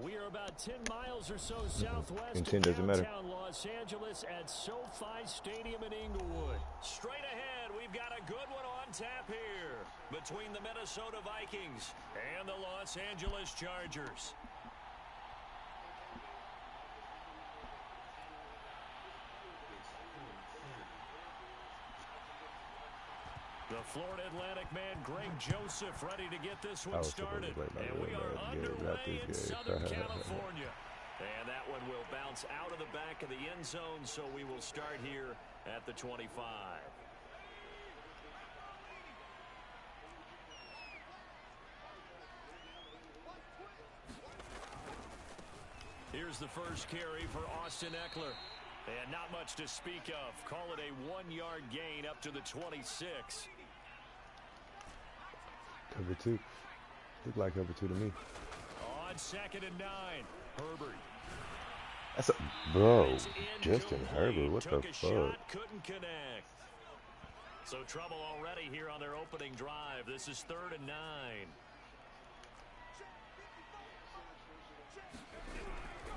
We are about 10 miles or so southwest of Intent doesn't matter. downtown Los Angeles at SoFi Stadium in Inglewood. Straight ahead, we've got a good one on tap here between the Minnesota Vikings and the Los Angeles Chargers. The Florida Atlantic man, Greg Joseph, ready to get this one started. And we are underway in Southern California. And that one will bounce out of the back of the end zone, so we will start here at the 25. Here's the first carry for Austin Eckler. And not much to speak of. Call it a 1-yard gain up to the 26. Cover 2. Look like cover 2 to me. On 2nd and 9, Herbert. That's a bro. Justin Herbert, what the fuck? Couldn't connect. So trouble already here on their opening drive. This is 3rd and 9.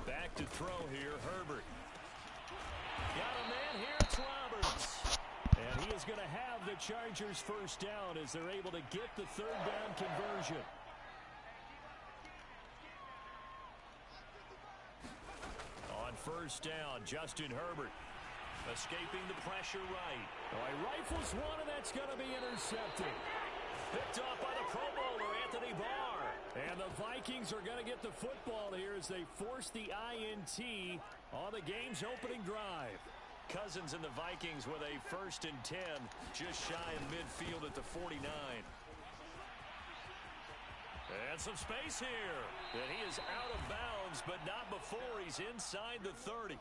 Back to throw here, Herbert. Got a man here, it's Roberts. And he is going to have the Chargers first down as they're able to get the 3rd down conversion. On 1st down, Justin Herbert escaping the pressure right. Oh, he rifles one, and that's going to be intercepted. Picked off by the Pro Bowler, Anthony Barr. And the Vikings are going to get the football here as they force the INT on the game's opening drive. Cousins and the Vikings with a 1st and 10, just shy of midfield at the 49. And some space here. And he is out of bounds, but not before he's inside the 30.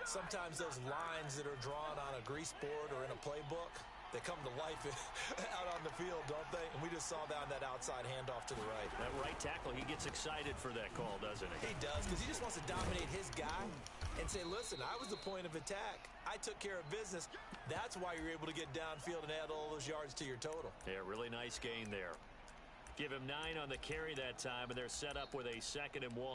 Sometimes those lines that are drawn on a grease board or in a playbook, they come to life out on the field, don't they? And we just saw that on that outside handoff to the right. That right tackle, he gets excited for that call, doesn't he? He does, because he just wants to dominate his guy and say, listen, I was the point of attack. I took care of business. That's why you're able to get downfield and add all those yards to your total. Yeah, really nice gain there. Give him 9 on the carry that time, and they're set up with a 2nd and 1.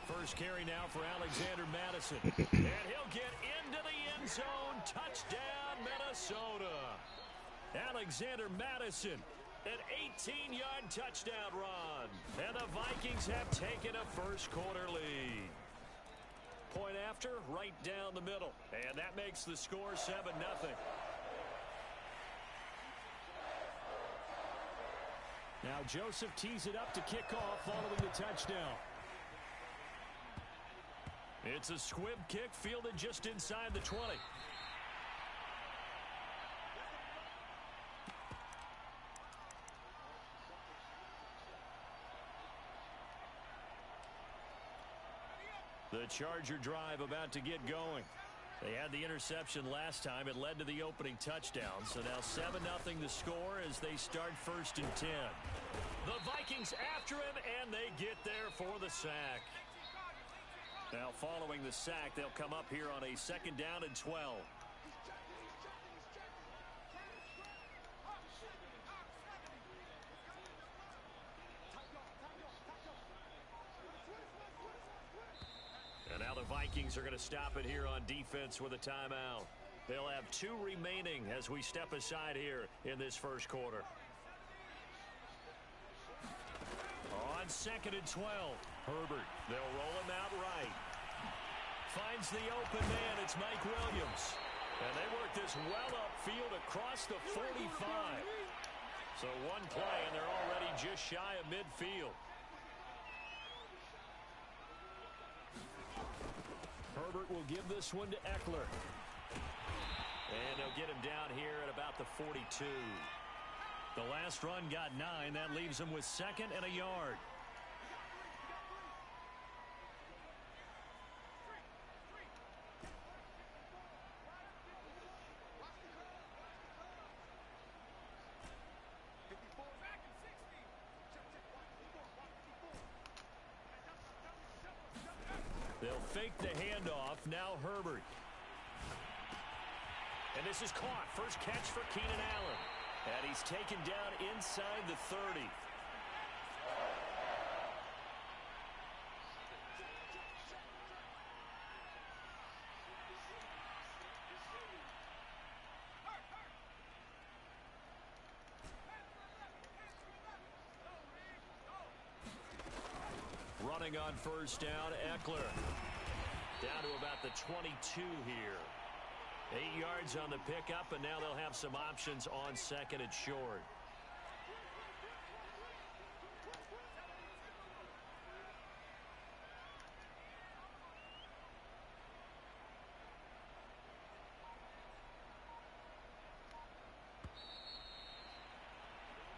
First carry now for Alexander Madison. And he'll get into the end zone. Touchdown, Minnesota. Alexander Madison, an 18-yard touchdown run. And the Vikings have taken a first-quarter lead. Point after, right down the middle. And that makes the score 7-0. Now Joseph tees it up to kick off following the touchdown. It's a squib kick fielded just inside the 20. The Charger drive about to get going. They had the interception last time. It led to the opening touchdown. So now 7-0 the score as they start 1st and 10. The Vikings after him, and they get there for the sack. Now following the sack, they'll come up here on a 2nd down and 12. And now the Vikings are going to stop it here on defense with a timeout. They'll have 2 remaining as we step aside here in this first quarter. On 2nd and 12, Herbert. They'll roll him out right. Finds the open man. It's Mike Williams. And they work this well upfield across the 45. So one play, and they're already just shy of midfield. Herbert will give this one to Eckler. And they'll get him down here at about the 42. The last run got 9. That leaves him with 2nd and a yard. fake the handoff. Now Herbert. And this is caught. First catch for Keenan Allen. And he's taken down inside the 30. Running on first down, Eckler. Down to about the 22 here. 8 yards on the pickup, and now they'll have some options on second and short.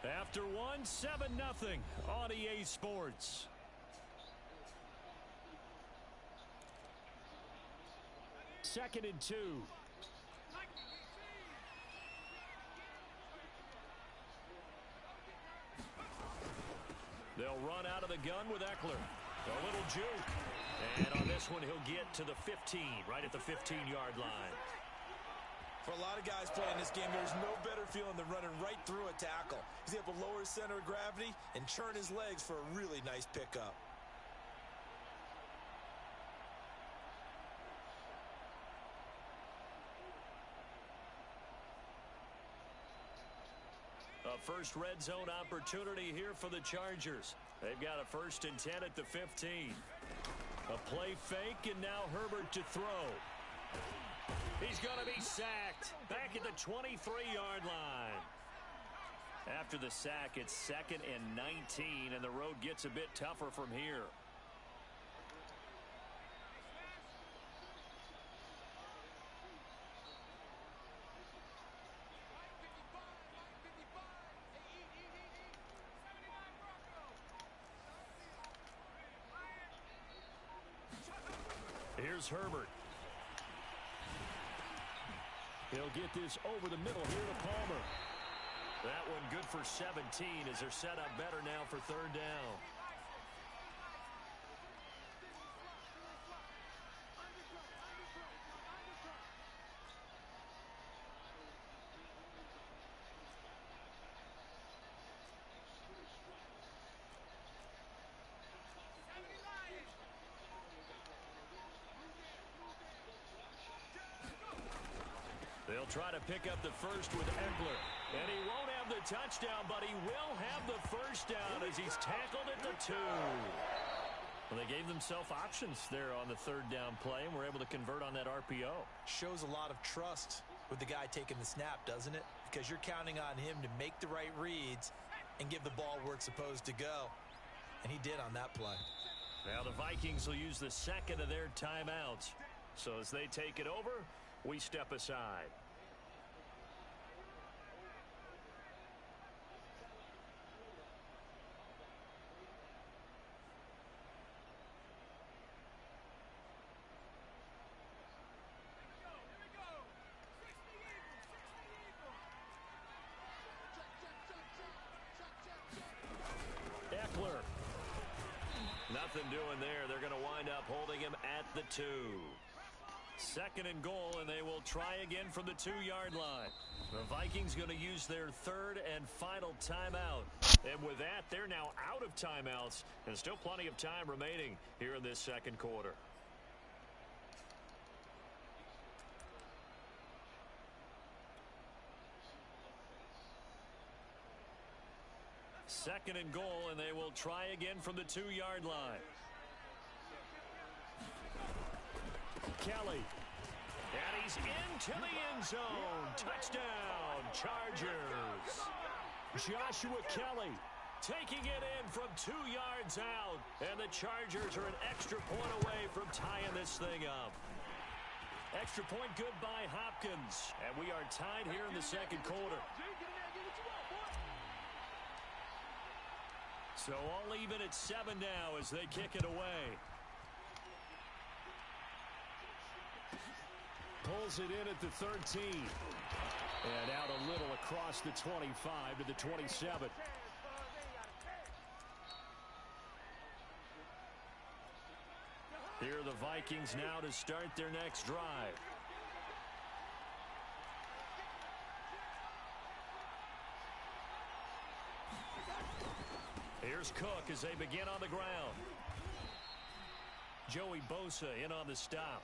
After one, 7-0 on EA Sports. Second and 2. They'll run out of the gun with Eckler. A little juke. And on this one, he'll get to the 15, right at the 15-yard line. For a lot of guys playing this game, there's no better feeling than running right through a tackle. He's able to lower his center of gravity and churn his legs for a really nice pickup. A first red zone opportunity here for the Chargers. They've got a 1st and 10 at the 15. A play fake, and now Herbert to throw. He's going to be sacked. Back at the 23-yard line. After the sack, it's 2nd and 19, and the road gets a bit tougher from here. Here's Herbert. He'll get this over the middle here to Palmer. That one good for 17 as they're set up better now for 3rd down. They'll try to pick up the first with Eckler. And he won't have the touchdown, but he will have the first down as he's tackled at the 2. Well, they gave themselves options there on the 3rd down play, and were able to convert on that RPO. Shows a lot of trust with the guy taking the snap, doesn't it? Because you're counting on him to make the right reads and give the ball where it's supposed to go. And he did on that play. Now the Vikings will use the 2nd of their timeouts. So as they take it over, we step aside. Eckler. Nothing doing there. They're going to wind up holding him at the 2. 2nd and goal, and they will try again from the 2-yard line. The Vikings going to use their 3rd and final timeout. And with that, they're now out of timeouts, and still plenty of time remaining here in this 2nd quarter. Second and goal, and they will try again from the 2-yard line. Kelly. And he's into the end zone. Touchdown, Chargers. Joshua Kelly taking it in from 2 yards out. And the Chargers are an extra point away from tying this thing up. Extra point good by Hopkins. And we are tied here in the 2nd quarter. So all even at 7 now as they kick it away. Pulls it in at the 13. And out a little across the 25 to the 27. Here are the Vikings now to start their next drive. Here's Cook as they begin on the ground. Joey Bosa in on the stop.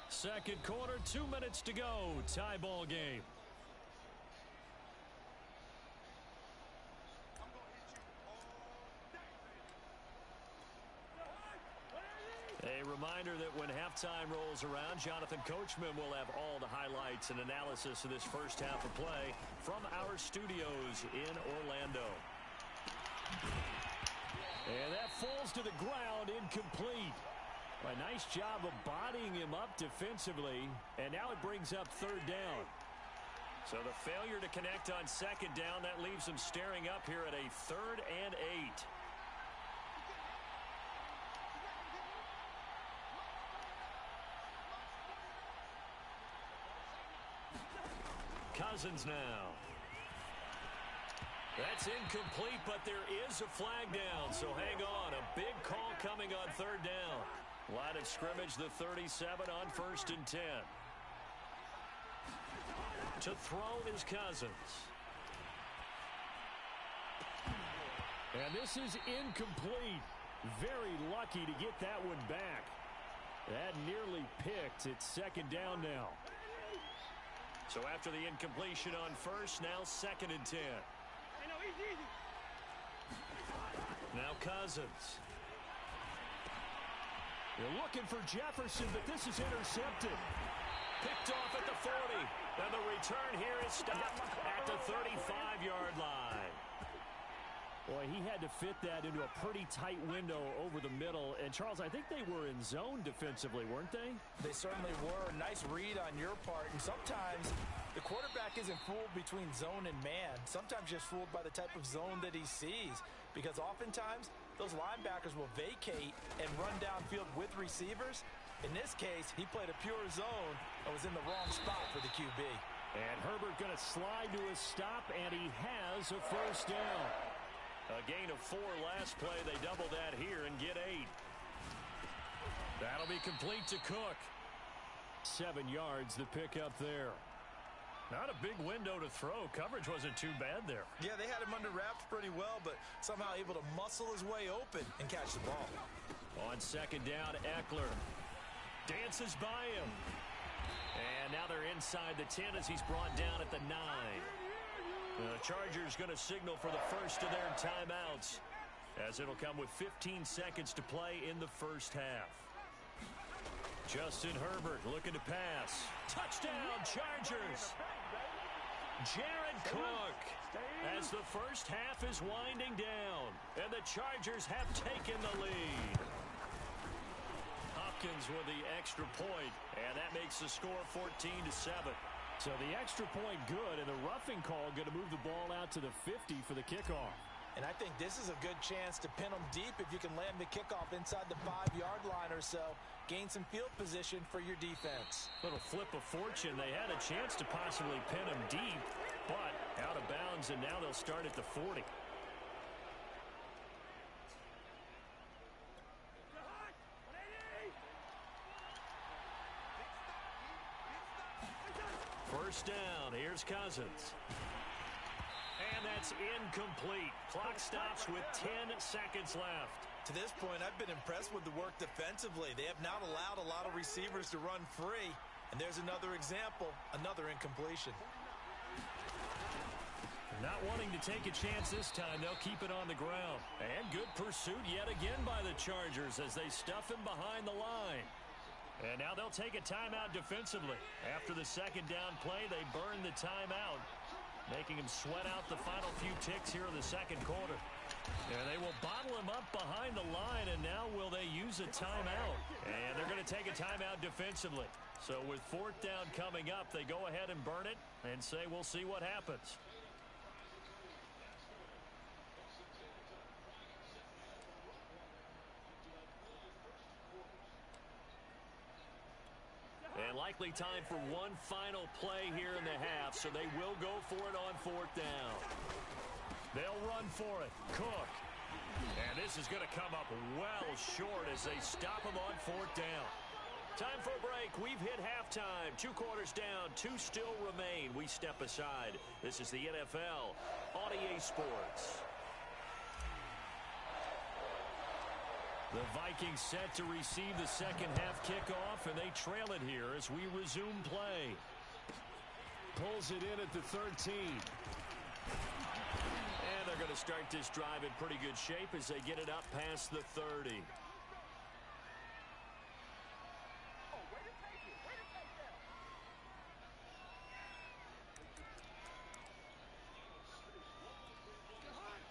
Second quarter, 2 minutes to go. Tie ball game. A reminder that when halftime rolls around, Jonathan Coachman will have all the highlights and analysis of this first half of play from our studios in Orlando. And that falls to the ground, incomplete. A nice job of bodying him up defensively, and now it brings up third down. So the failure to connect on second down, that leaves him staring up here at a 3rd and 8. Cousins now. That's incomplete, but there is a flag down, so hang on. A big call coming on third down. Line of scrimmage, the 37 on 1st and 10. To throw is Cousins. And this is incomplete. Very lucky to get that one back. That nearly picked. It's second down now. So after the incompletion on first, now 2nd and 10. Now Cousins. You're looking for Jefferson, but this is intercepted. Picked off at the 40. And the return here is stopped at the 35-yard line. Boy, he had to fit that into a pretty tight window over the middle. And, Charles, I think they were in zone defensively, weren't they? They certainly were. Nice read on your part. And sometimes the quarterback isn't fooled between zone and man. Sometimes just fooled by the type of zone that he sees. Because oftentimes, those linebackers will vacate and run downfield with receivers. In this case, he played a pure zone and was in the wrong spot for the QB. And Herbert going to slide to a stop, and he has a first down. A gain of 4 last play. They double that here and get 8. That'll be complete to Cook. 7 yards the pick up there. Not a big window to throw. Coverage wasn't too bad there. Yeah, they had him under wraps pretty well, but somehow able to muscle his way open and catch the ball. On second down, Eckler dances by him. And now they're inside the 10 as he's brought down at the 9. The Chargers going to signal for the first of their timeouts, as it'll come with 15 seconds to play in the first half. Justin Herbert looking to pass. Touchdown, Chargers! Jared Cook, as the first half is winding down, and the Chargers have taken the lead. Hopkins with the extra point, and that makes the score 14-7. So the extra point good, and the roughing call going to move the ball out to the 50 for the kickoff. And I think this is a good chance to pin them deep if you can land the kickoff inside the 5-yard line or so. Gain some field position for your defense. Little flip of fortune. They had a chance to possibly pin them deep, but out of bounds, and now they'll start at the 40. First down, here's Cousins. And that's incomplete. Clock stops with 10 seconds left. To this point, I've been impressed with the work defensively. They have not allowed a lot of receivers to run free. And there's another example, another incompletion. Not wanting to take a chance this time, they'll keep it on the ground. And good pursuit yet again by the Chargers as they stuff him behind the line. And now they'll take a timeout defensively. After the second down play, they burn the timeout, making him sweat out the final few ticks here in the second quarter. And they will bottle him up behind the line, and now will they use a timeout? And they're going to take a timeout defensively. So with fourth down coming up, they go ahead and burn it and say we'll see what happens. And likely time for one final play here in the half, so they will go for it on fourth down. They'll run for it. Cook. And this is going to come up well short as they stop him on 4th down. Time for a break. We've hit halftime. 2 quarters down. 2 still remain. We step aside. This is the NFL on EA Sports. The Vikings set to receive the second half kickoff, and they trail it here as we resume play. Pulls it in at the 13. And they're going to start this drive in pretty good shape as they get it up past the 30.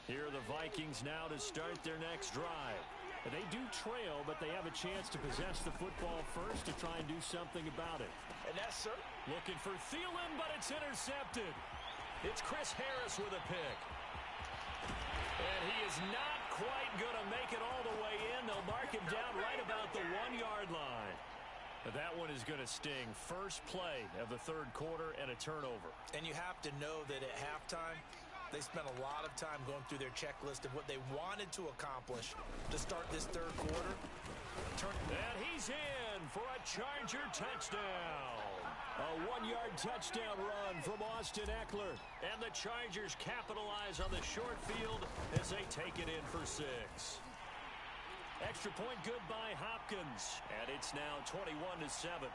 Here are the Vikings now to start their next drive. They do trail, but they have a chance to possess the football first to try and do something about it. And that's looking for Thielen, but it's intercepted. It's Chris Harris with a pick. And he is not quite going to make it all the way in. They'll mark him down right about the 1-yard line. But that one is going to sting. First play of the 3rd quarter and a turnover. And you have to know that at halftime, they spent a lot of time going through their checklist of what they wanted to accomplish to start this 3rd quarter. And he's in for a Charger touchdown. A 1-yard touchdown run from Austin Eckler. And the Chargers capitalize on the short field as they take it in for 6. Extra point good by Hopkins. And it's now 21-7.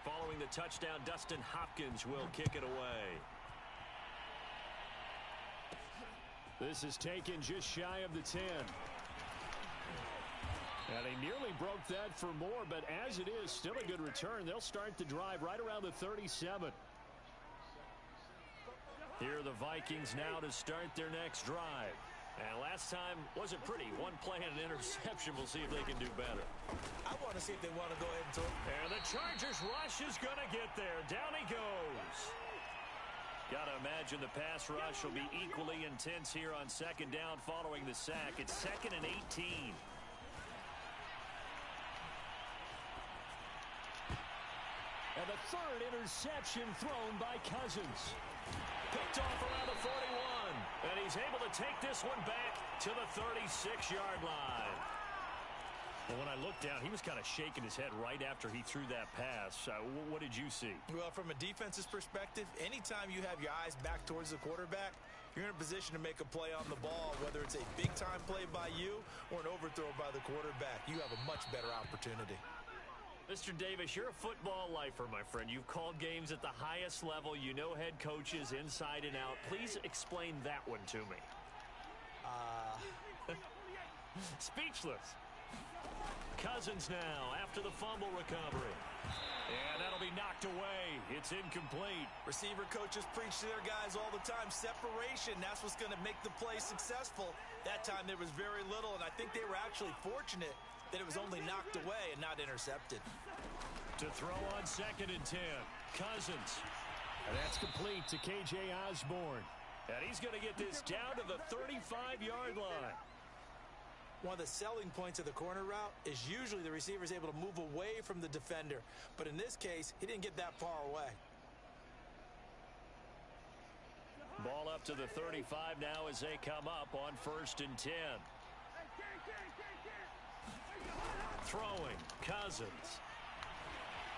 Following the touchdown, Dustin Hopkins will kick it away. This is taken just shy of the 10. And they nearly broke that for more, but as it is, still a good return. They'll start the drive right around the 37. Here are the Vikings now to start their next drive. And last time wasn't pretty. 1 play and an interception. We'll see if they can do better. I want to see if they want to go ahead and throw. And the Chargers rush is going to get there. Down he goes. Got to imagine the pass rush will be equally intense here on 2nd down following the sack. It's 2nd and 18. And the 3rd interception thrown by Cousins. Picked off around the 41. And he's able to take this one back to the 36-yard line. Well, when I looked down, he was kind of shaking his head right after he threw that pass. What did you see? Well, from a defense's perspective, anytime you have your eyes back towards the quarterback, you're in a position to make a play on the ball, whether it's a big-time play by you or an overthrow by the quarterback. You have a much better opportunity. Mr. Davis, you're a football lifer, my friend. You've called games at the highest level. You know head coaches inside and out. Please explain that one to me. Speechless. Cousins now after the fumble recovery. And that'll be knocked away. It's incomplete. Receiver coaches preach to their guys all the time. Separation, that's what's going to make the play successful. That time there was very little, and I think they were actually fortunate that it was only knocked away and not intercepted. To throw on 2nd and 10. Cousins. And that's complete to K.J. Osborne. And he's going to get this down to the 35-yard line. One of the selling points of the corner route is usually the receiver is able to move away from the defender. But in this case, he didn't get that far away. Ball up to the 35 now as they come up on 1st and 10. Throwing, Cousins.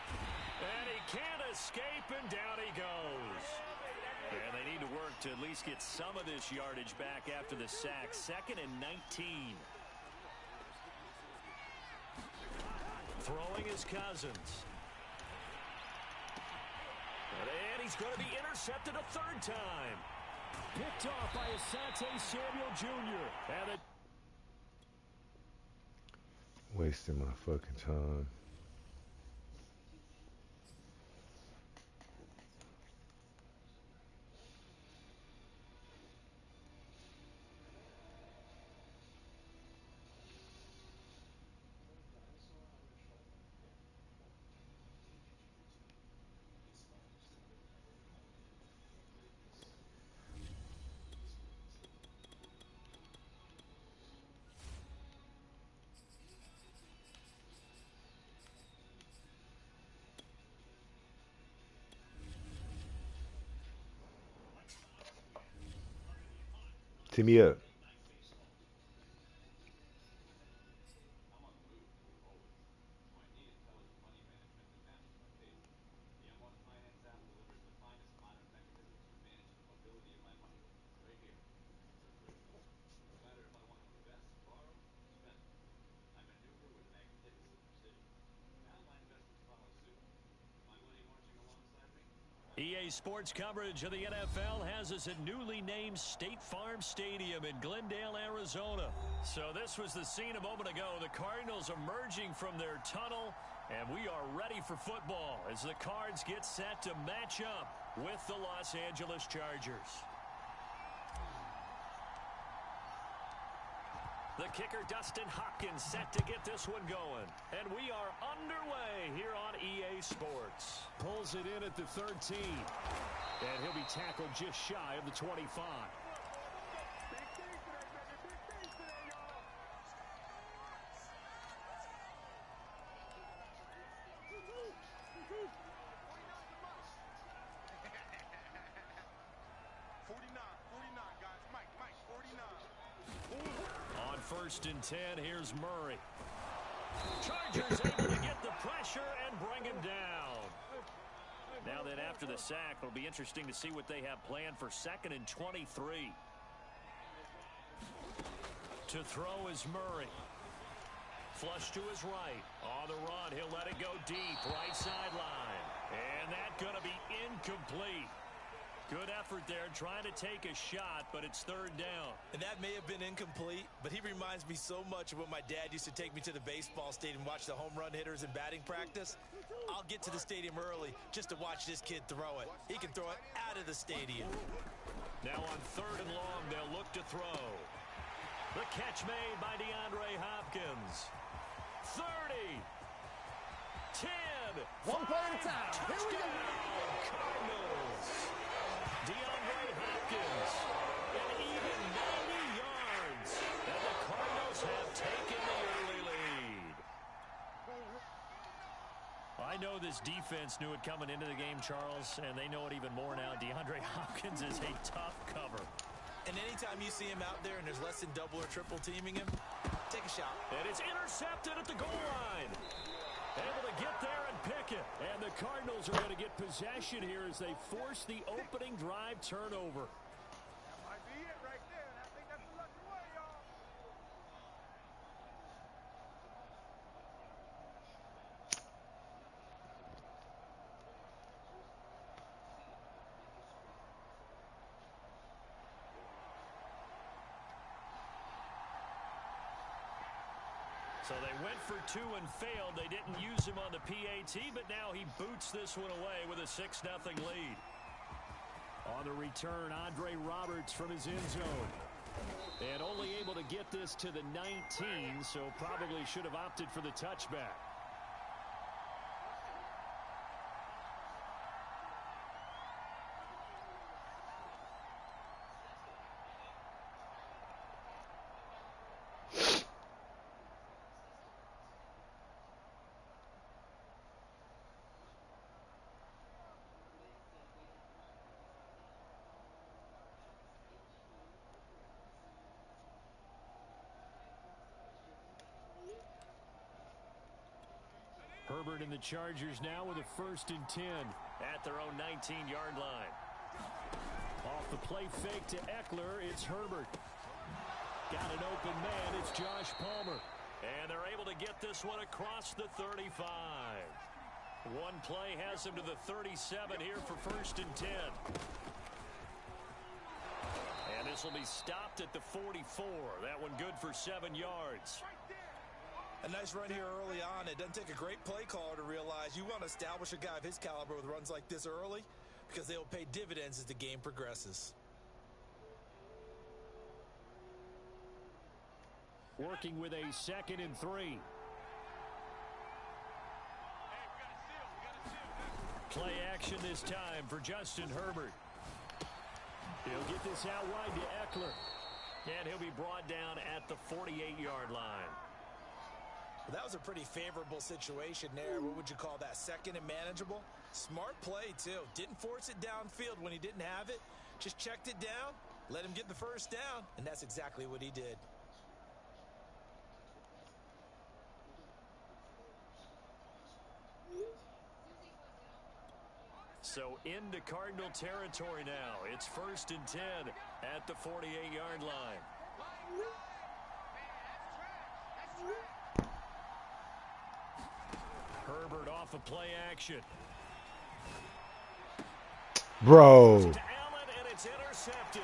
And he can't escape, and down he goes. And they need to work to at least get some of this yardage back after the sack. 2nd and 19. Throwing is Cousins. And he's going to be intercepted a 3rd time. Picked off by Asante Samuel Jr. And it Wasting my fucking time. tee me up. EA Sports coverage of the NFL has us at newly named State Farm Stadium in Glendale, Arizona. So this was the scene a moment ago. The Cardinals emerging from their tunnel, and we are ready for football as the Cards get set to match up with the Los Angeles Chargers. The kicker, Dustin Hopkins, set to get this one going. And we are underway here on EA Sports. Pulls it in at the 13. And he'll be tackled just shy of the 25. First and 10, here's Murray. Chargers able to get the pressure and bring him down. Now then, after the sack, it'll be interesting to see what they have planned for 2nd and 23. To throw is Murray. Flush to his right. On the run, he'll let it go deep, right sideline. And that's going to be incomplete. Good effort there, trying to take a shot, but it's 3rd down. And that may have been incomplete, but he reminds me so much of when my dad used to take me to the baseball stadium and watch the home run hitters in batting practice. I'll get to the stadium early just to watch this kid throw it. He can throw it out of the stadium. Now on 3rd and long, they'll look to throw. The catch made by DeAndre Hopkins. 30. 10. One play at a time. Here we go. Cardinals. DeAndre Hopkins, an even 90 yards, and the Cardinals have taken the early lead. I know this defense knew it coming into the game, Charles, and they know it even more now. DeAndre Hopkins is a tough cover. And anytime you see him out there and there's less than double or triple teaming him, take a shot. And it's intercepted at the goal line. Able to get there and pick it. And the Cardinals are going to get possession here as they force the opening drive turnover. That might be it right there. And I think that's the lucky way, y'all. So they went for 2 and failed. They didn't use him on the PAT, but now he boots this one away with a 6-0 lead. On the return, Andre Roberts from his end zone. And only able to get this to the 19, so probably should have opted for the touchback. Herbert and the Chargers now with a 1st and 10 at their own 19-yard line. Off the play fake to Eckler, it's Herbert. Got an open man, it's Josh Palmer. And they're able to get this one across the 35. One play has him to the 37 here for 1st and 10. And this will be stopped at the 44. That one good for 7 yards. A nice run here early on. It doesn't take a great play caller to realize you want to establish a guy of his caliber with runs like this early because they will pay dividends as the game progresses. Working with a 2nd and 3. Play action this time for Justin Herbert. He'll get this out wide to Eckler. And he'll be brought down at the 48-yard line. Well, that was a pretty favorable situation there. What would you call that? 2nd and manageable? Smart play, too. Didn't force it downfield when he didn't have it. Just checked it down let him get the first down, and that's exactly what he did. So into Cardinal territory now. It's 1st and 10 at the 48-yard line. Herbert off of play action. Bro. To Allen, and it's intercepted.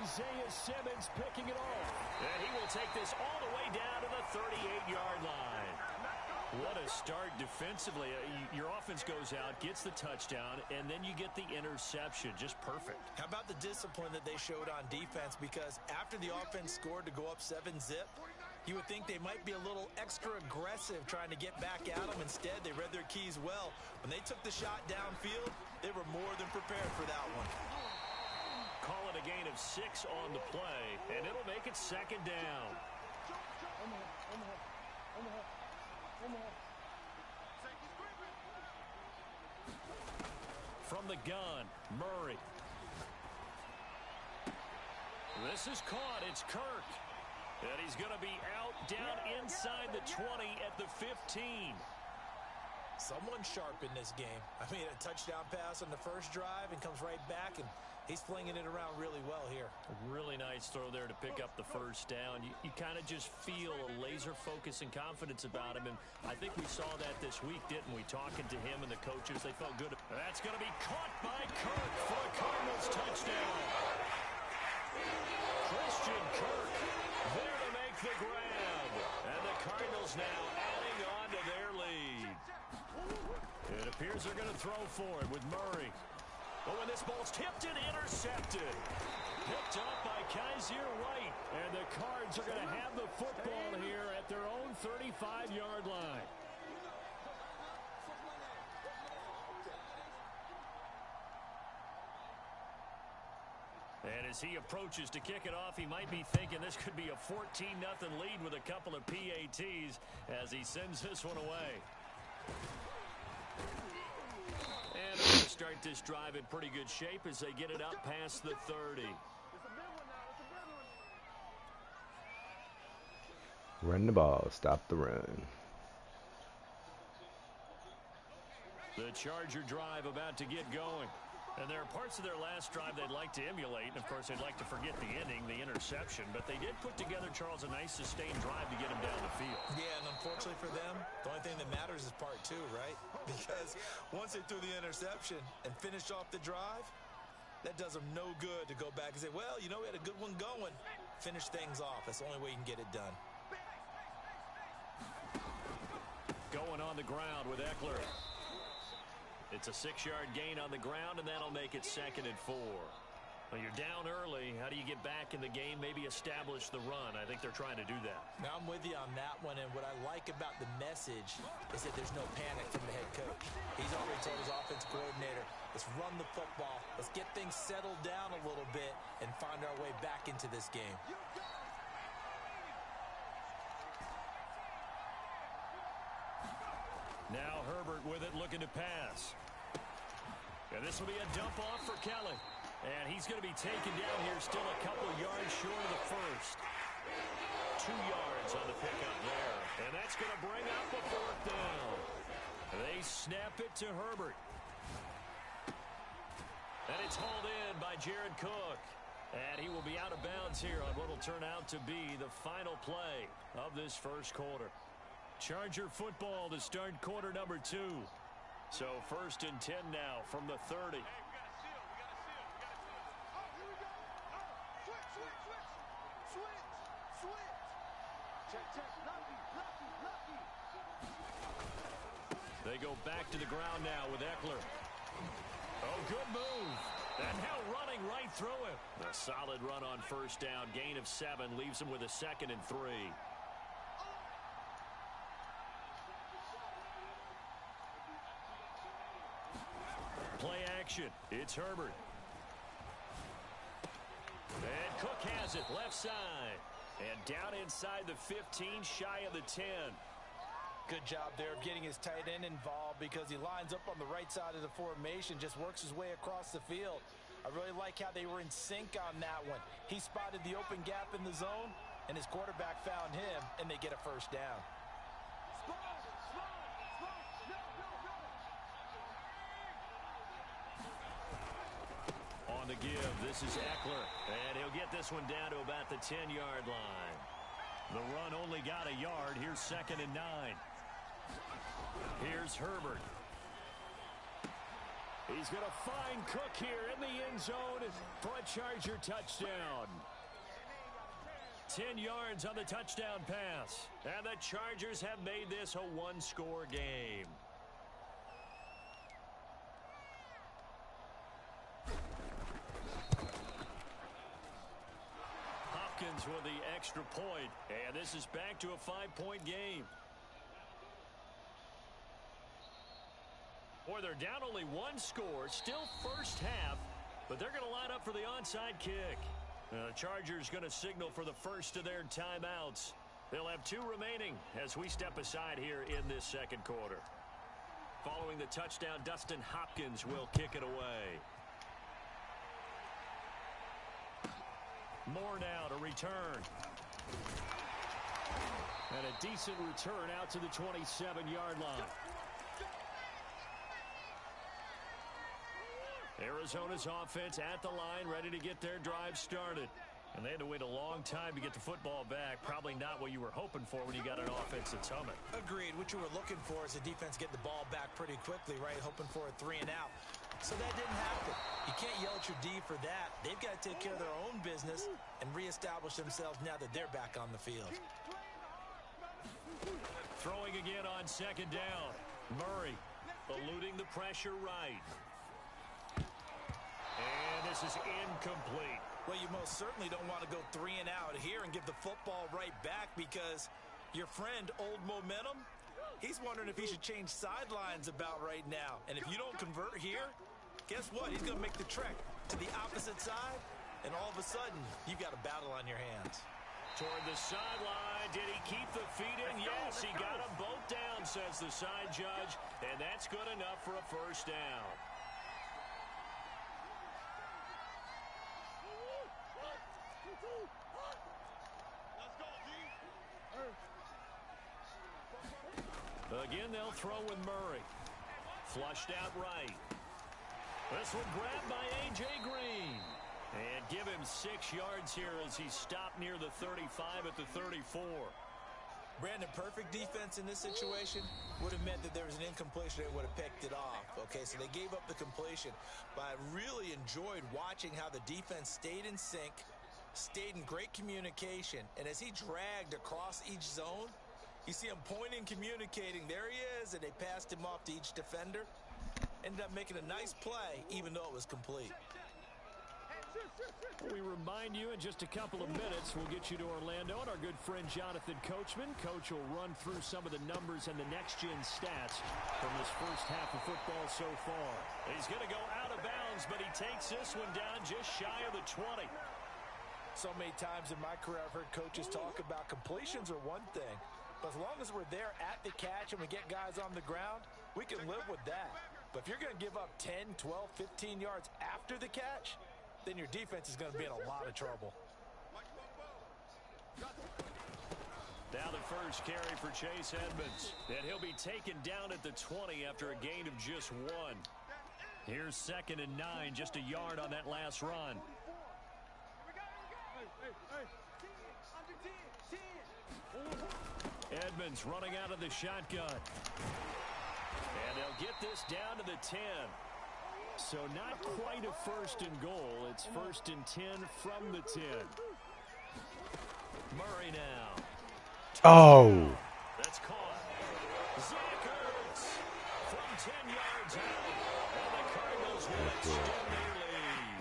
Isaiah Simmons picking it off. And he will take this all the way down to the 38-yard line. What a start defensively. Your offense goes out, gets the touchdown, and then you get the interception. Just perfect. How about the discipline that they showed on defense? Because after the offense scored to go up 7-zip, you would think they might be a little extra aggressive trying to get back at them. Instead, they read their keys well. When they took the shot downfield, they were more than prepared for that one. Call it a gain of 6 on the play, and it'll make it 2nd down. From the gun, Murray. This is caught. It's Kirk. And he's going to be out down inside the 20 at the 15. Someone sharp in this game. I mean, a touchdown pass on the first drive and comes right back, and he's flinging it around really well here. A really nice throw there to pick up the first down. You kind of just feel a laser focus and confidence about him, and I think we saw that this week, didn't we? Talking to him and the coaches, they felt good. That's going to be caught by Kirk for a Cardinals touchdown. Christian Kirk there to make the grab, and the Cardinals now adding on to their lead. It appears they're going to throw for it with Murray. Oh, and this ball's tipped and intercepted. Picked up by Kaiser White. And the Cards are going to have the football here at their own 35-yard line. And as he approaches to kick it off, he might be thinking this could be a 14-0 lead with a couple of PATs as he sends this one away. And they're going to start this drive in pretty good shape as they get it up past the 30. Run the ball. Stop the run. The Charger drive about to get going. And there are parts of their last drive they'd like to emulate. And, of course, they'd like to forget the ending, the interception. But they did put together, Charles, a nice sustained drive to get him down the field. Yeah, and unfortunately for them, the only thing that matters is part 2, right? Because once they threw the interception and finished off the drive, that does them no good to go back and say, well, you know, we had a good one going. Finish things off. That's the only way you can get it done. Going on the ground with Eckler. It's a 6-yard gain on the ground, and that'll make it 2nd and 4. Well, you're down early. How do you get back in the game, maybe establish the run? I think they're trying to do that. Now, I'm with you on that one, and what I like about the message is that there's no panic from the head coach. He's already told his offense coordinator, let's run the football, let's get things settled down a little bit and find our way back into this game. Now Herbert with it, looking to pass. And this will be a dump off for Kelly. And he's going to be taken down here, still a couple yards short of the first. 2 yards on the pickup there. And that's going to bring up a 4th down. They snap it to Herbert. And it's hauled in by Jared Cook. And he will be out of bounds here on what will turn out to be the final play of this first quarter. Charger football to start quarter number 2. So 1st and 10 now from the 30. They go back to the ground now with Eckler. Oh, good move. And now running right through him. A solid run on 1st down. Gain of 7 leaves him with a 2nd and 3. Play action. It's Herbert. And Cook has it left side. And down inside the 15, shy of the 10. Good job there of getting his tight end involved because he lines up on the right side of the formation, just works his way across the field. I really like how they were in sync on that one. He spotted the open gap in the zone, and his quarterback found him, and they get a first down. On the give, this is Eckler, and he'll get this one down to about the 10-yard line. The run only got a yard. Here's 2nd and 9. Here's Herbert. He's going to find Cook here in the end zone for a Charger touchdown. 10 yards on the touchdown pass. And the Chargers have made this a one-score game. Hopkins with the extra point. And this is back to a 5-point game. Boy, they're down only one score, still first half, but they're going to line up for the onside kick. The Chargers going to signal for the first of their timeouts. They'll have 2 remaining as we step aside here in this second quarter. Following the touchdown, Dustin Hopkins will kick it away. More now to return. And a decent return out to the 27-yard line. Arizona's offense at the line, ready to get their drive started. And they had to wait a long time to get the football back. Probably not what you were hoping for when you got an offense that's humming. Agreed. What you were looking for is the defense get the ball back pretty quickly, right? Hoping for a 3 and out. So that didn't happen. You can't yell at your D for that. They've got to take care of their own business and reestablish themselves now that they're back on the field. Throwing again on 2nd down. Murray eluding the pressure right. And this is incomplete. Well, you most certainly don't want to go 3 and out here and give the football right back because your friend, Old Momentum, he's wondering if he should change sidelines about right now. And if you don't convert here, guess what? He's going to make the trek to the opposite side, and all of a sudden, you've got a battle on your hands. Toward the sideline. Did he keep the feet in? Yes, he got them both down, says the side judge. And that's good enough for a first down. Again, they'll throw with Murray. Flushed out right. This one grabbed by A.J. Green. And give him 6 yards here as he stopped near the 35 at the 34. Brandon, perfect defense in this situation would have meant that there was an incompletion that would have picked it off. Okay, so they gave up the completion. But I really enjoyed watching how the defense stayed in sync, stayed in great communication. And as he dragged across each zone, you see him pointing, communicating. There he is, and they passed him off to each defender. Ended up making a nice play, even though it was complete. We remind you in just a couple of minutes, we'll get you to Orlando and our good friend Jonathan Coachman. Coach will run through some of the numbers and the next-gen stats from this first half of football so far. He's going to go out of bounds, but he takes this one down just shy of the 20. So many times in my career, I've heard coaches talk about completions are one thing. But as long as we're there at the catch and we get guys on the ground, we can live with that. But if you're going to give up 10, 12, 15 yards after the catch, then your defense is going to be in a lot of trouble. Now the first carry for Chase Edmonds. And he'll be taken down at the 20 after a gain of just 1. Here's 2nd and 9, just a yard on that last run. Edmonds running out of the shotgun. And they'll get this down to the 10. So not quite a 1st and goal. It's 1st and 10 from the 10. Murray now. Oh. That's caught. Zach Ertz from 10 yards out. And the Cardinals will extend their lead.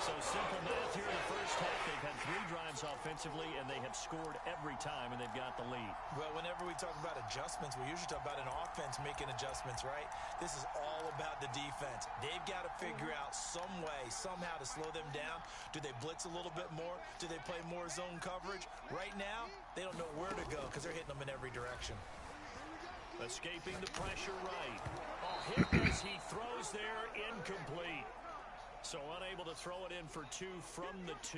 So simple math here in the first half. They've had 3 drives offensively, and they have scored every time, and they've got the lead. Well, whenever we talk about adjustments, we usually talk about an offense making adjustments, right? This is all about the defense. They've got to figure out some way, somehow to slow them down. Do they blitz a little bit more? Do they play more zone coverage? Right now, they don't know where to go because they're hitting them in every direction. Escaping the pressure right. Oh, hit as he throws there, incomplete. So unable to throw it in for 2 from the 2.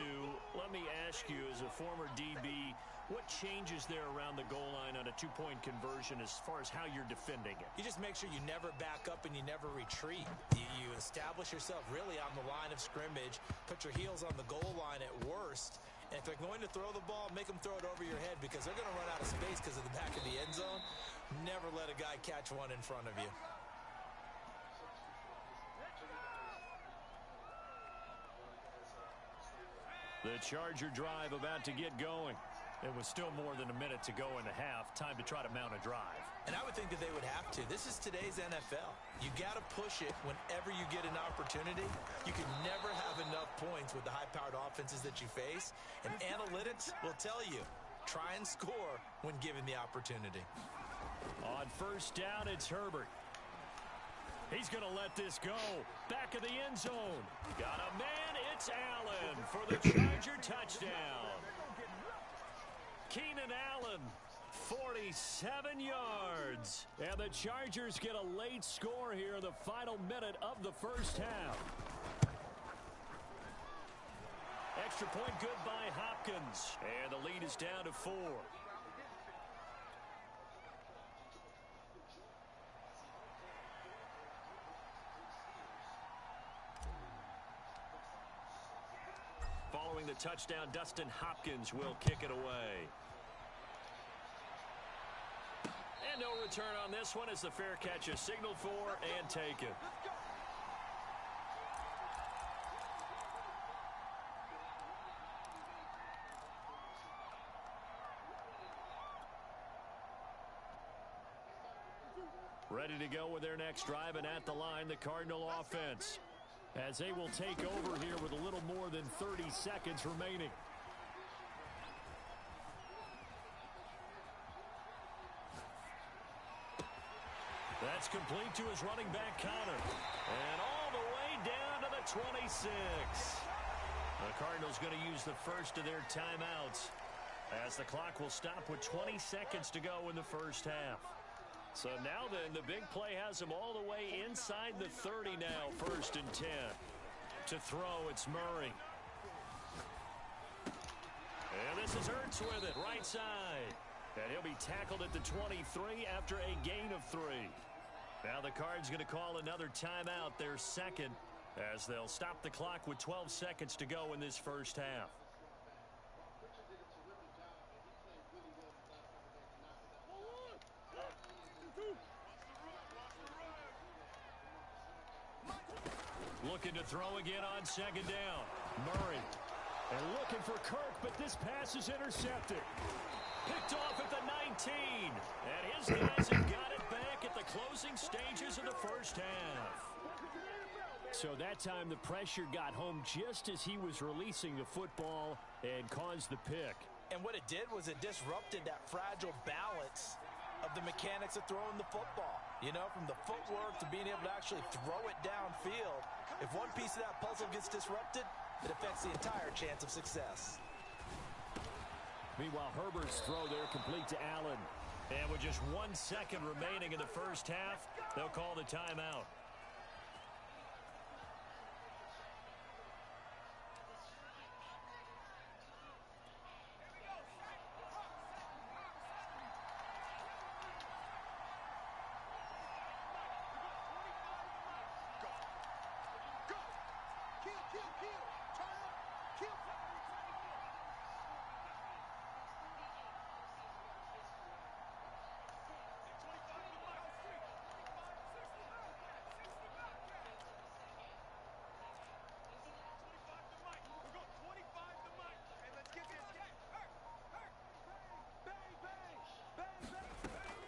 Let me ask you, as a former DB, what changes there around the goal line on a 2-point conversion as far as how you're defending it? You just make sure you never back up and you never retreat. You establish yourself really on the line of scrimmage, put your heels on the goal line at worst, and if they're going to throw the ball, make them throw it over your head because they're going to run out of space because of the back of the end zone. Never let a guy catch one in front of you. The Charger drive about to get going. It was still more than a minute to go in the half. Time to try to mount a drive. And I would think that they would have to. This is today's NFL. You got to push it whenever you get an opportunity. You can never have enough points with the high-powered offenses that you face. And analytics will tell you, try and score when given the opportunity. On first down, it's Herbert. He's going to let this go. Back of the end zone. Got a man. It's Allen for the Charger touchdown. Keenan Allen, 47 yards. And the Chargers get a late score here in the final minute of the first half. Extra point good by Hopkins. And the lead is down to 4. Following the touchdown, Dustin Hopkins will kick it away. And no return on this one as the fair catch is signaled for and taken. Ready to go with their next drive, and at the line, the Cardinal offense, as they will take over here with a little more than 30 seconds remaining. That's complete to his running back, Connor. And all the way down to the 26. The Cardinals going to use the first of their timeouts as the clock will stop with 20 seconds to go in the first half. So now then, the big play has him all the way inside the 30 now, 1st and 10. To throw, it's Murray. And this is Ertz with it, right side. And he'll be tackled at the 23 after a gain of 3. Now the Cards going to call another timeout, their second, as they'll stop the clock with 12 seconds to go in this first half. Looking to throw again on 2nd down. Murray. And looking for Kirk, but this pass is intercepted. Picked off at the 19. And his guys have got it back at the closing stages of the first half. So that time the pressure got home just as he was releasing the football and caused the pick. And what it did was it disrupted that fragile balance of the mechanics of throwing the football. You know, from the footwork to being able to actually throw it downfield. If one piece of that puzzle gets disrupted, it affects the entire chance of success. Meanwhile, Herbert's throw there complete to Allen. And with just 1 second remaining in the first half, they'll call the timeout.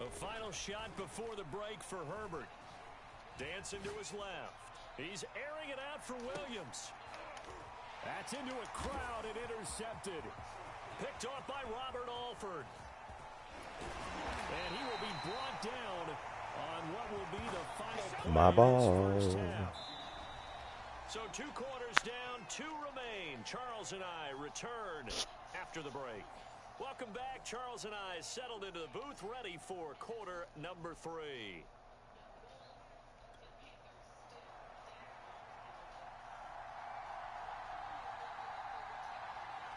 A final shot before the break for Herbert. Dancing to his left. He's airing it out for Williams. That's into a crowd and intercepted. Picked off by Robert Alford. And he will be brought down on what will be the final play My of this ball. first half. So 2 quarters down, 2 remain. Charles and I return after the break. Welcome back. Charles and I settled into the booth, ready for quarter number 3.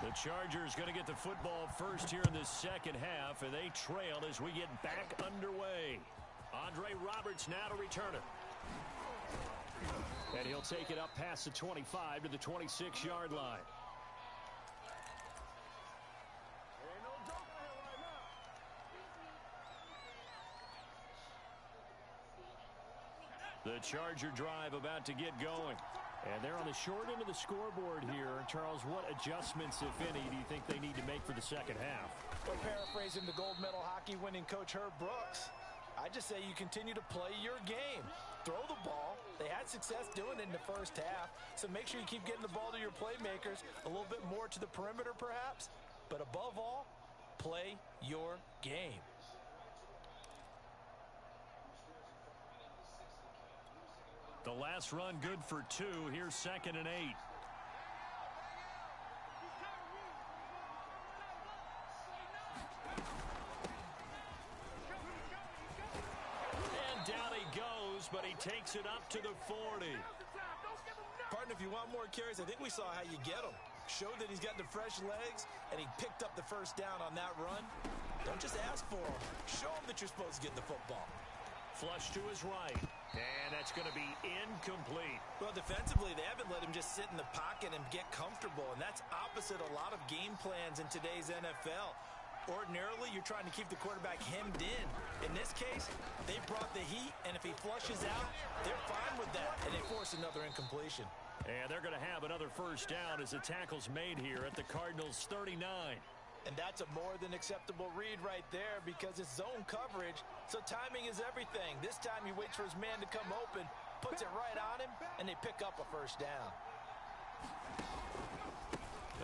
The Chargers going to get the football first here in this second half, and they trail as we get back underway. Andre Roberts now to return it. And he'll take it up past the 25 to the 26-yard line. The Charger drive about to get going. And they're on the short end of the scoreboard here. Charles, what adjustments, if any, do you think they need to make for the second half? Well, paraphrasing the gold medal hockey winning coach Herb Brooks, I just say you continue to play your game. Throw the ball. They had success doing it in the first half, so make sure you keep getting the ball to your playmakers, a little bit more to the perimeter perhaps, but above all, play your game. The last run good for 2. Here's 2nd and 8. And down he goes, but he takes it up to the 40. Partner, if you want more carries, I think we saw how you get them. Showed that he's got the fresh legs, and he picked up the first down on that run. Don't just ask for him. Show him that you're supposed to get the football. Flush to his right. And that's going to be incomplete. Well, defensively, they haven't let him just sit in the pocket and get comfortable, and that's opposite a lot of game plans in today's NFL. Ordinarily, you're trying to keep the quarterback hemmed in. In this case, they brought the heat, and if he flushes out, they're fine with that, and they force another incompletion. And they're going to have another first down as the tackle's made here at the Cardinals' 39. And that's a more than acceptable read right there because it's zone coverage, so timing is everything. This time he waits for his man to come open, puts it right on him, and they pick up a first down.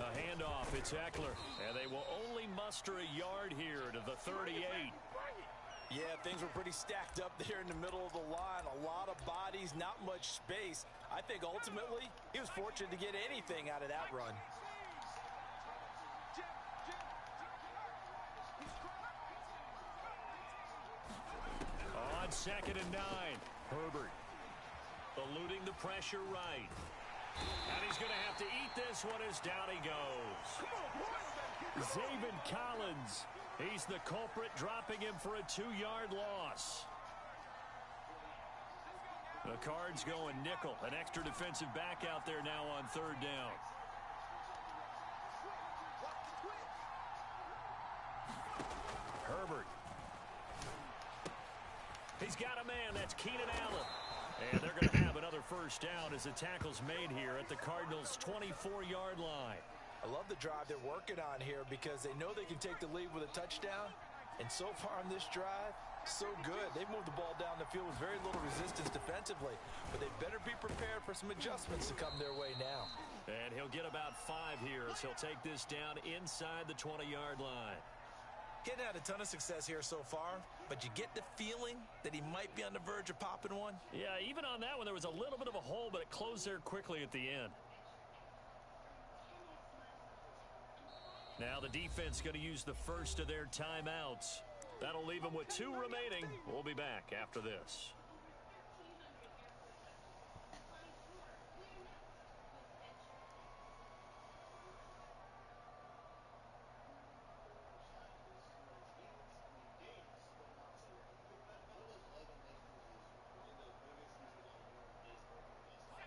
A handoff, it's Eckler, and they will only muster a yard here to the 38. Yeah, things were pretty stacked up there in the middle of the line. A lot of bodies, not much space. I think ultimately he was fortunate to get anything out of that run. On 2nd and 9, Herbert eluding the pressure right. And he's going to have to eat this one as down he goes. Zaven Collins, he's the culprit, dropping him for a 2-yard loss. The Cards going nickel, an extra defensive back out there now on 3rd down. Herbert. He's got a man. That's Keenan Allen. And they're going to have another first down as the tackle's made here at the Cardinals' 24-yard line. I love the drive they're working on here because they know they can take the lead with a touchdown. And so far on this drive, so good. They've moved the ball down the field with very little resistance defensively. But they better be prepared for some adjustments to come their way now. And he'll get about 5 here as he'll take this down inside the 20-yard line. Getting had a ton of success here so far, but you get the feeling that he might be on the verge of popping one. Yeah, even on that one, there was a little bit of a hole, but it closed there quickly at the end. Now the defense going to use the first of their timeouts. That'll leave them with 2 remaining. We'll be back after this.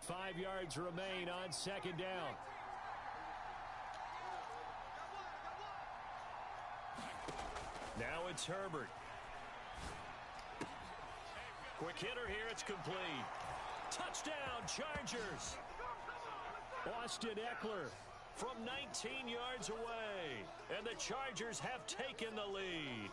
Five yards remain on 2nd down. Now it's Herbert. Quick hitter here. It's complete. Touchdown, Chargers. Austin Eckler from 19 yards away. And the Chargers have taken the lead.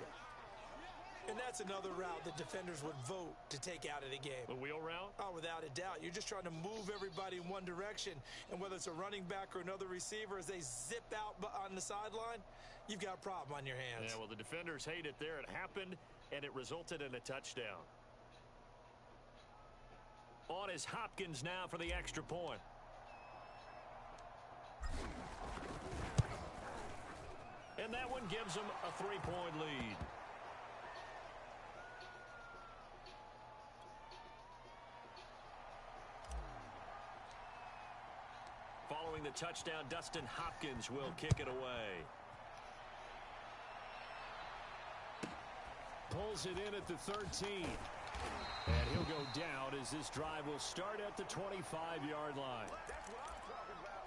And that's another route that defenders would vote to take out of the game. The wheel route? Oh, without a doubt. You're just trying to move everybody in one direction. And whether it's a running back or another receiver, as they zip out on the sideline, you've got a problem on your hands. Yeah, well, the defenders hate it there. It happened, and it resulted in a touchdown. On is Hopkins now for the extra point. And that one gives them a 3-point lead. following the touchdown, Dustin Hopkins will kick it away. Pulls it in at the 13. And he'll go down as this drive will start at the 25-yard line. That's what I'm talking about.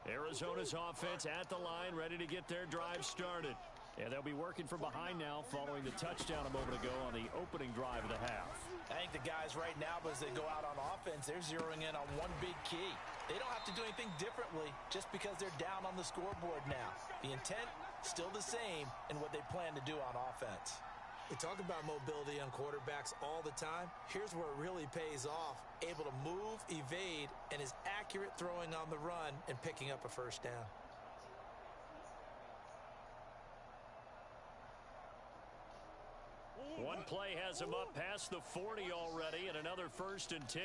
Arizona's offense at the line, ready to get their drive started. And they'll be working from behind now following the touchdown a moment ago on the opening drive of the half. I think the guys right now, as they go out on offense, they're zeroing in on one big key. They don't have to do anything differently just because they're down on the scoreboard now. The intent, still the same in what they plan to do on offense. We talk about mobility on quarterbacks all the time. Here's where it really pays off. Able to move, evade, and is accurate throwing on the run and picking up a first down. One play has him up past the 40 already, and another 1st and 10.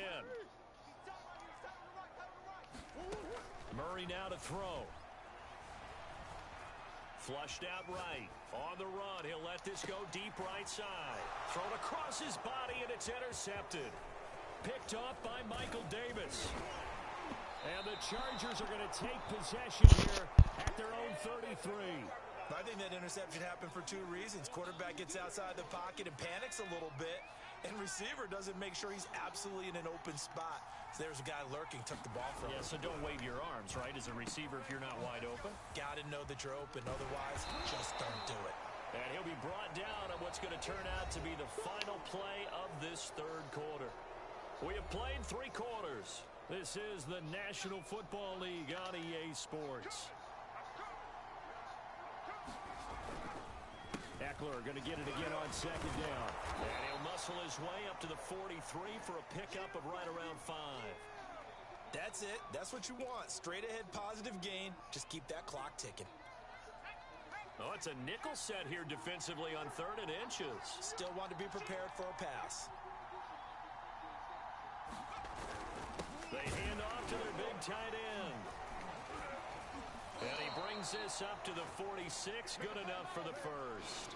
Murray now to throw. Flushed out right. On the run, he'll let this go deep right side. Thrown across his body, and it's intercepted. Picked off by Michael Davis. And the Chargers are going to take possession here at their own 33. I think that interception happened for two reasons. Quarterback gets outside the pocket and panics a little bit, and receiver doesn't make sure he's absolutely in an open spot. So there's a guy lurking, took the ball from him. Yeah, so don't wave your arms, right, as a receiver if you're not wide open. Got to know that you're open, otherwise just don't do it. And he'll be brought down on what's going to turn out to be the final play of this third quarter. We have played 3 quarters. This is the National Football League on EA Sports. Eckler going to get it again on 2nd down. And he'll muscle his way up to the 43 for a pickup of right around 5. That's it. That's what you want. Straight ahead positive gain. Just keep that clock ticking. Oh, it's a nickel set here defensively on 3rd and inches. Still want to be prepared for a pass. They hand off to their big tight end. And he brings this up to the 46. Good enough for the first.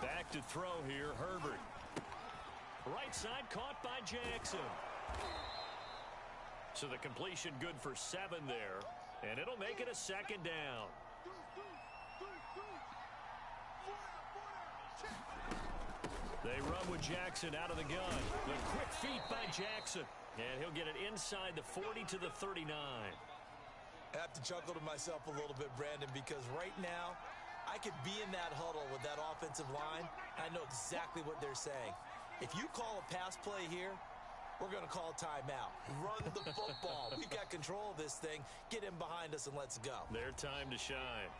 Back to throw here, Herbert. Right side caught by Jackson. So the completion good for 7 there. And it'll make it a 2nd down. They run with Jackson out of the gun. The quick feet by Jackson. And he'll get it inside the 40 to the 39. I have to chuckle to myself a little bit, Brandon, because right now, I could be in that huddle with that offensive line. I know exactly what they're saying. If you call a pass play here, we're going to call timeout. Run the football. We've got control of this thing. Get him behind us and let's go. Their time to shine.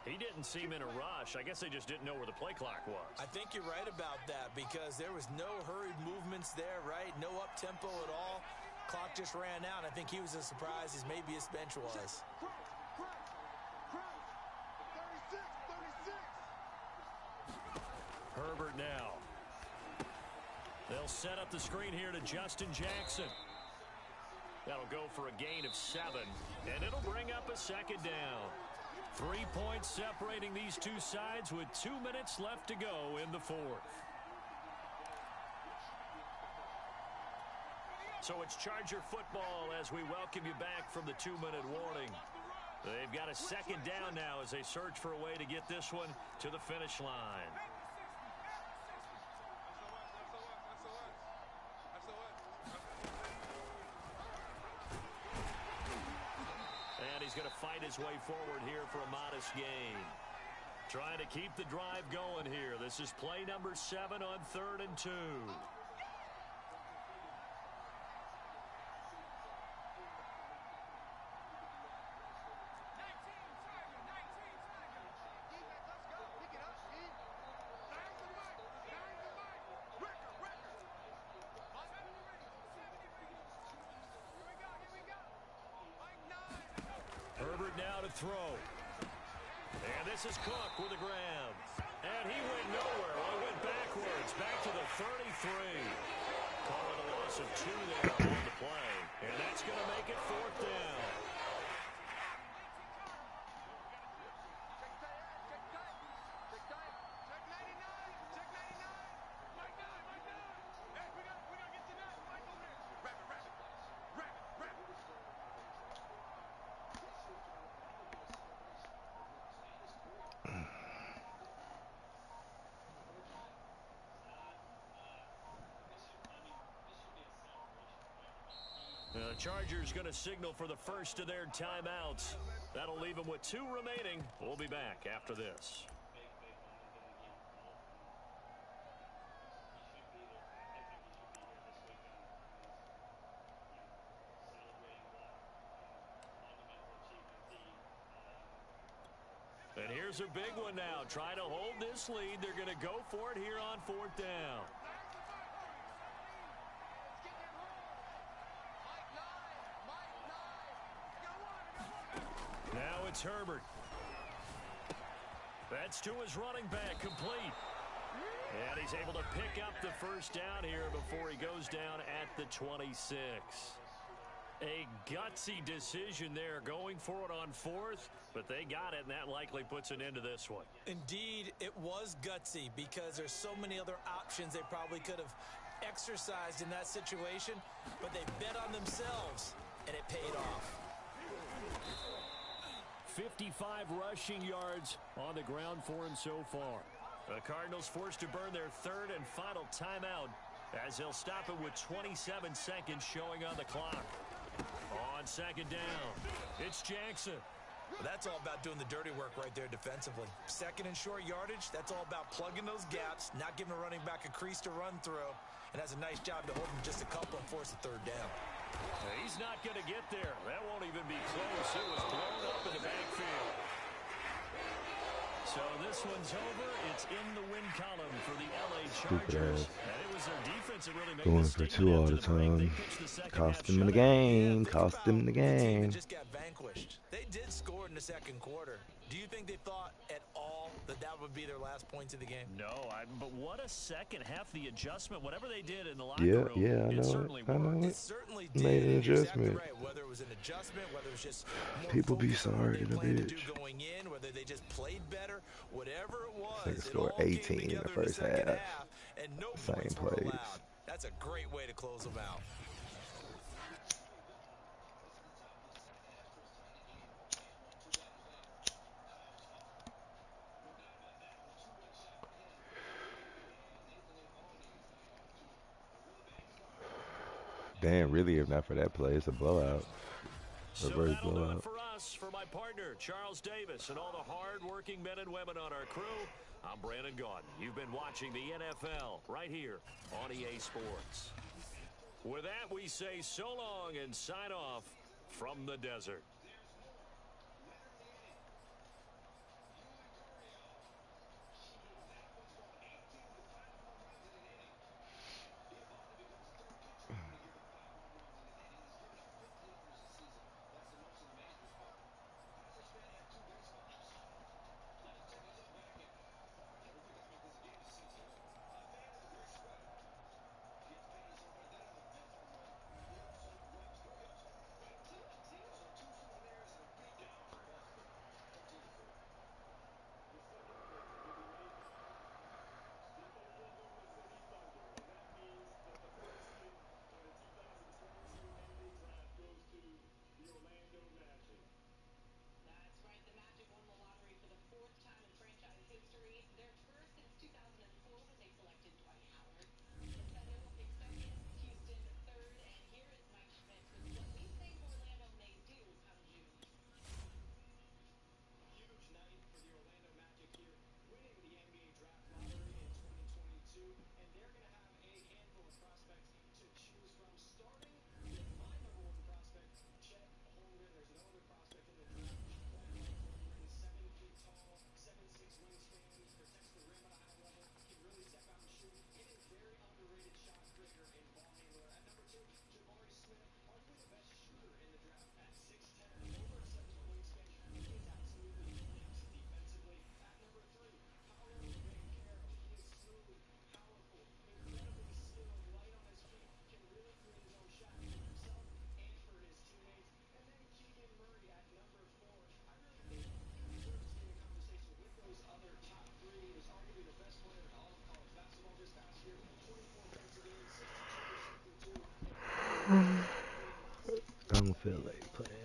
He didn't seem in a rush. I guess they just didn't know where the play clock was. I think you're right about that because there was no hurried movements there, right? No up-tempo at all. Clock just ran out. I think he was as surprised as maybe his bench was. Herbert now. They'll set up the screen here to Justin Jackson. That'll go for a gain of 7, and it'll bring up a 2nd down. 3 points separating these two sides with 2 minutes left to go in the 4th. So it's Charger football as we welcome you back from the 2-minute warning. They've got a 2nd down now as they search for a way to get this one to the finish line. And he's going to fight his way forward here for a modest gain. Trying to keep the drive going here. This is play number 7 on 3rd and 2. throw. And this is Cook with a grab. And he went nowhere. Well, he went backwards, back to the 33. Call it a loss of 2 there on the play. And that's going to make it 4th down. The Chargers going to signal for the first of their timeouts. That'll leave them with 2 remaining. We'll be back after this. And here's a big one now. Trying to hold this lead. They're going to go for it here on 4th down. Now it's Herbert. That's to his running back, complete. And he's able to pick up the first down here before he goes down at the 26. A gutsy decision there, going for it on 4th, but they got it, and that likely puts an end to this one. Indeed, it was gutsy because there's so many other options they probably could have exercised in that situation, but they bet on themselves, and it paid off. 55 rushing yards on the ground for him so far. The Cardinals forced to burn their 3rd and final timeout as they'll stop it with 27 seconds showing on the clock. On 2nd down, it's Jackson. That's all about doing the dirty work right there defensively. 2nd and short yardage, that's all about plugging those gaps, not giving a running back a crease to run through, and has a nice job to hold him just a couple and force a 3rd down. He's not going to get there. That won't even be close. It was blown up in the backfield. So this one's over. It's in the win column for the LA Chargers. And it was their defense that really made going for 2 all the time. Cost them the game. Cost them the game. Just got vanquished. They did score in the 2nd quarter. Do you think they thought at all that that would be their last points of the game? No, but what a second half. The adjustment, whatever they did in the locker room, yeah, I it know certainly it. I know worked. It certainly did. Made an You're adjustment. exactly right. Whether it was an adjustment, whether it was just more People be focused on what sorry they in a planned to bitch. do going in, whether they just played better, whatever it was. They It scored all came 18 in the together first second half. and no Same points were plays. allowed. That's a great way to close them out. Damn, really, if not for that play, it's a blowout. So Reverse that'll do it blowout. for us, for my partner, Charles Davis, and all the hard-working men and women on our crew. I'm Brandon Gaudin. You've been watching the NFL right here on EA Sports. With that, we say so long and sign off from the desert. feel like playing.